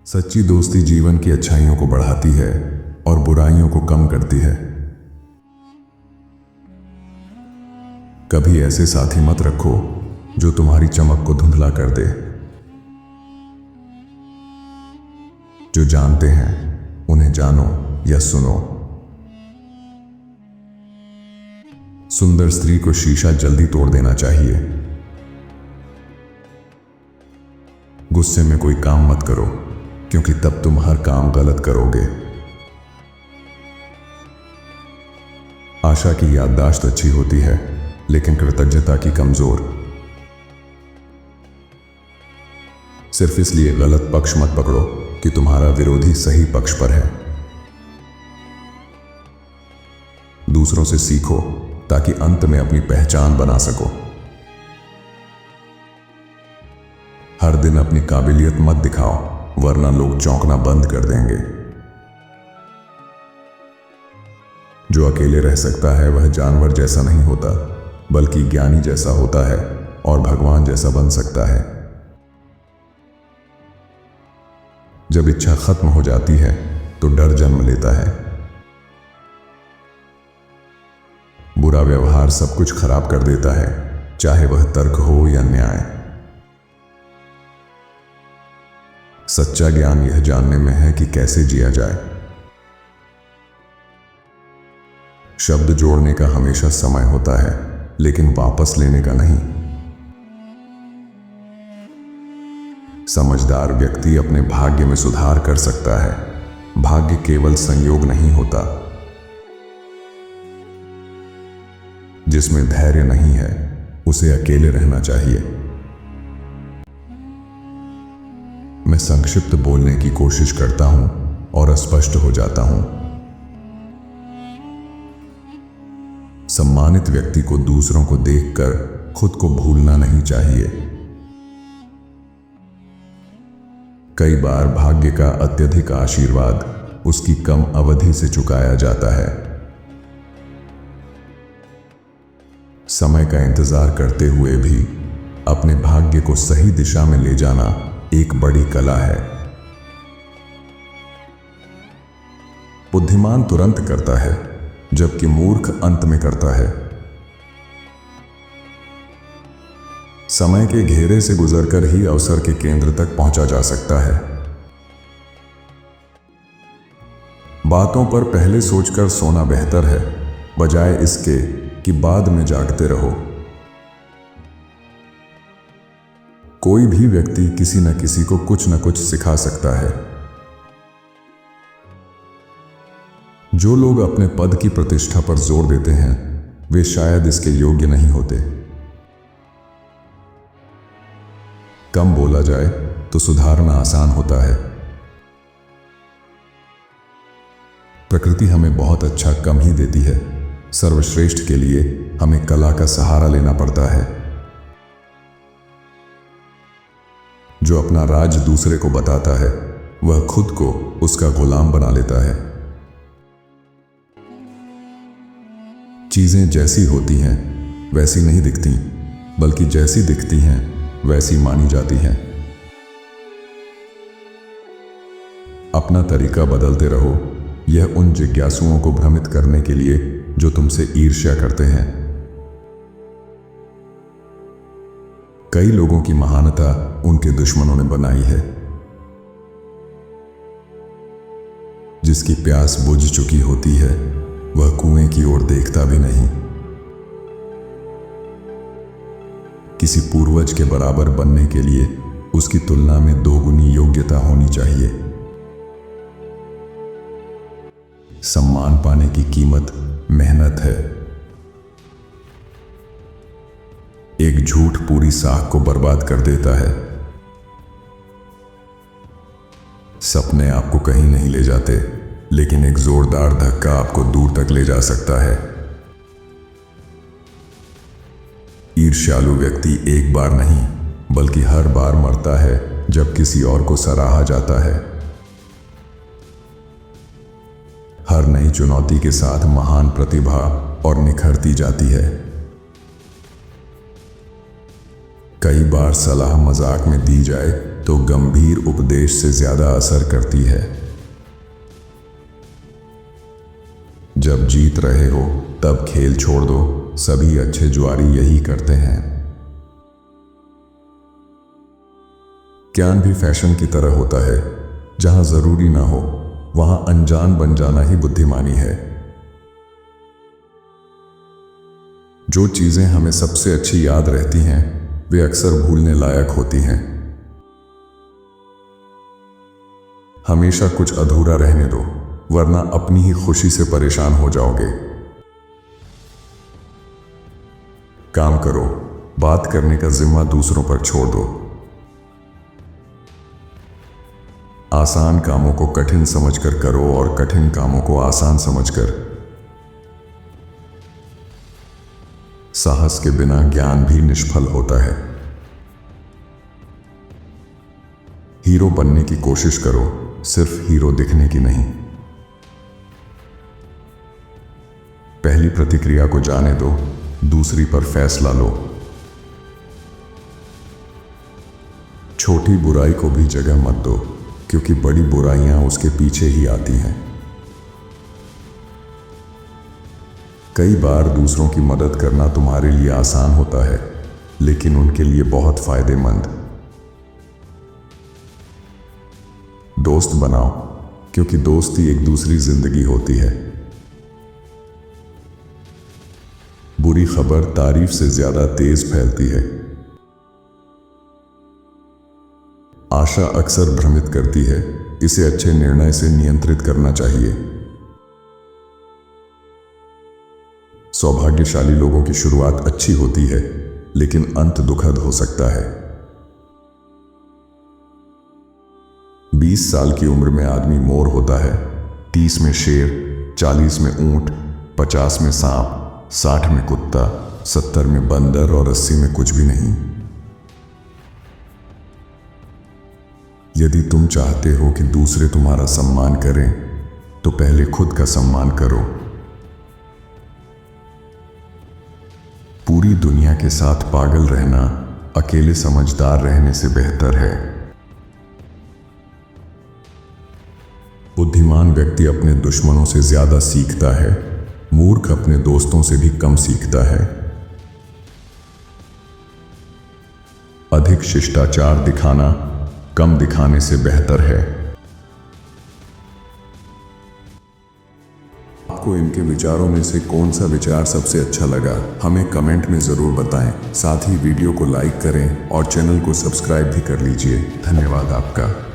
सच्ची दोस्ती जीवन की अच्छाइयों को बढ़ाती है और बुराइयों को कम करती है। कभी ऐसे साथी मत रखो जो तुम्हारी चमक को धुंधला कर दे। जो जानते हैं उन्हें जानो या सुनो। सुंदर स्त्री को शीशा जल्दी तोड़ देना चाहिए। गुस्से में कोई काम मत करो, क्योंकि तब तुम हर काम गलत करोगे। आशा की याददाश्त अच्छी होती है, लेकिन कृतज्ञता की कमजोर। सिर्फ इसलिए गलत पक्ष मत पकड़ो कि तुम्हारा विरोधी सही पक्ष पर है। दूसरों से सीखो ताकि अंत में अपनी पहचान बना सको। हर दिन अपनी काबिलियत मत दिखाओ, वरना लोग चौंकना बंद कर देंगे। जो अकेले रह सकता है वह जानवर जैसा नहीं होता, बल्कि ज्ञानी जैसा होता है और भगवान जैसा बन सकता है। जब इच्छा खत्म हो जाती है तो डर जन्म लेता है। बुरा व्यवहार सब कुछ खराब कर देता है, चाहे वह तर्क हो या न्याय। सच्चा ज्ञान यह जानने में है कि कैसे जिया जाए। शब्द जोड़ने का हमेशा समय होता है, लेकिन वापस लेने का नहीं। समझदार व्यक्ति अपने भाग्य में सुधार कर सकता है। भाग्य केवल संयोग नहीं होता। जिसमें धैर्य नहीं है उसे अकेले रहना चाहिए। मैं संक्षिप्त बोलने की कोशिश करता हूं और अस्पष्ट हो जाता हूं। सम्मानित व्यक्ति को दूसरों को देखकर खुद को भूलना नहीं चाहिए। कई बार भाग्य का अत्यधिक आशीर्वाद उसकी कम अवधि से चुकाया जाता है। समय का इंतजार करते हुए भी अपने भाग्य को सही दिशा में ले जाना एक बड़ी कला है। बुद्धिमान तुरंत करता है, जबकि मूर्ख अंत में करता है। समय के घेरे से गुजरकर ही अवसर के केंद्र तक पहुंचा जा सकता है। बातों पर पहले सोचकर सोना बेहतर है, बजाय इसके कि बाद में जागते रहो। कोई भी व्यक्ति किसी न किसी को कुछ न कुछ सिखा सकता है। जो लोग अपने पद की प्रतिष्ठा पर जोर देते हैं, वे शायद इसके योग्य नहीं होते। कम बोला जाए तो सुधारना आसान होता है। प्रकृति हमें बहुत अच्छा कम ही देती है। सर्वश्रेष्ठ के लिए हमें कला का सहारा लेना पड़ता है। जो अपना राज दूसरे को बताता है, वह खुद को उसका गुलाम बना लेता है। चीजें जैसी होती हैं वैसी नहीं दिखती, बल्कि जैसी दिखती हैं वैसी मानी जाती हैं। अपना तरीका बदलते रहो। यह उन जिज्ञासुओं को भ्रमित करने के लिए जो तुमसे ईर्ष्या करते हैं। कई लोगों की महानता उनके दुश्मनों ने बनाई है। जिसकी प्यास बुझ चुकी होती है, वह कुएं की ओर देखता भी नहीं। किसी पूर्वज के बराबर बनने के लिए उसकी तुलना में दोगुनी योग्यता होनी चाहिए। सम्मान पाने की कीमत मेहनत है। एक झूठ पूरी साख को बर्बाद कर देता है। सपने आपको कहीं नहीं ले जाते, लेकिन एक जोरदार धक्का आपको दूर तक ले जा सकता है। ईर्ष्यालु व्यक्ति एक बार नहीं, बल्कि हर बार मरता है जब किसी और को सराहा जाता है। हर नई चुनौती के साथ महान प्रतिभा और निखरती जाती है। कई बार सलाह मजाक में दी जाए तो गंभीर उपदेश से ज्यादा असर करती है। जब जीत रहे हो तब खेल छोड़ दो, सभी अच्छे जुआरी यही करते हैं। ज्ञान भी फैशन की तरह होता है, जहां जरूरी ना हो वहां अनजान बन जाना ही बुद्धिमानी है। जो चीजें हमें सबसे अच्छी याद रहती हैं वे अक्सर भूलने लायक होती हैं। हमेशा कुछ अधूरा रहने दो, वरना अपनी ही खुशी से परेशान हो जाओगे। काम करो, बात करने का जिम्मा दूसरों पर छोड़ दो। आसान कामों को कठिन समझकर करो और कठिन कामों को आसान समझकर। साहस के बिना ज्ञान भी निष्फल होता है। हीरो बनने की कोशिश करो, सिर्फ हीरो दिखने की नहीं। पहली प्रतिक्रिया को जाने दो, दूसरी पर फैसला लो। छोटी बुराई को भी जगह मत दो, क्योंकि बड़ी बुराइयां उसके पीछे ही आती हैं। कई बार दूसरों की मदद करना तुम्हारे लिए आसान होता है, लेकिन उनके लिए बहुत फायदेमंद। दोस्त बनाओ, क्योंकि दोस्ती एक दूसरी जिंदगी होती है। बुरी खबर तारीफ से ज्यादा तेज फैलती है। आशा अक्सर भ्रमित करती है, इसे अच्छे निर्णय से नियंत्रित करना चाहिए। सौभाग्यशाली लोगों की शुरुआत अच्छी होती है, लेकिन अंत दुखद हो सकता है। 20 साल की उम्र में आदमी मोर होता है, 30 में शेर, 40 में ऊंट, 50 में सांप, 60 में कुत्ता, 70 में बंदर और 80 में कुछ भी नहीं। यदि तुम चाहते हो कि दूसरे तुम्हारा सम्मान करें, तो पहले खुद का सम्मान करो। पूरी दुनिया के साथ पागल रहना अकेले समझदार रहने से बेहतर है। बुद्धिमान व्यक्ति अपने दुश्मनों से ज्यादा सीखता है, मूर्ख अपने दोस्तों से भी कम सीखता है। अधिक शिष्टाचार दिखाना कम दिखाने से बेहतर है। आपको इनके विचारों में से कौन सा विचार सबसे अच्छा लगा, हमें कमेंट में जरूर बताएं। साथ ही वीडियो को लाइक करें और चैनल को सब्सक्राइब भी कर लीजिए। धन्यवाद आपका।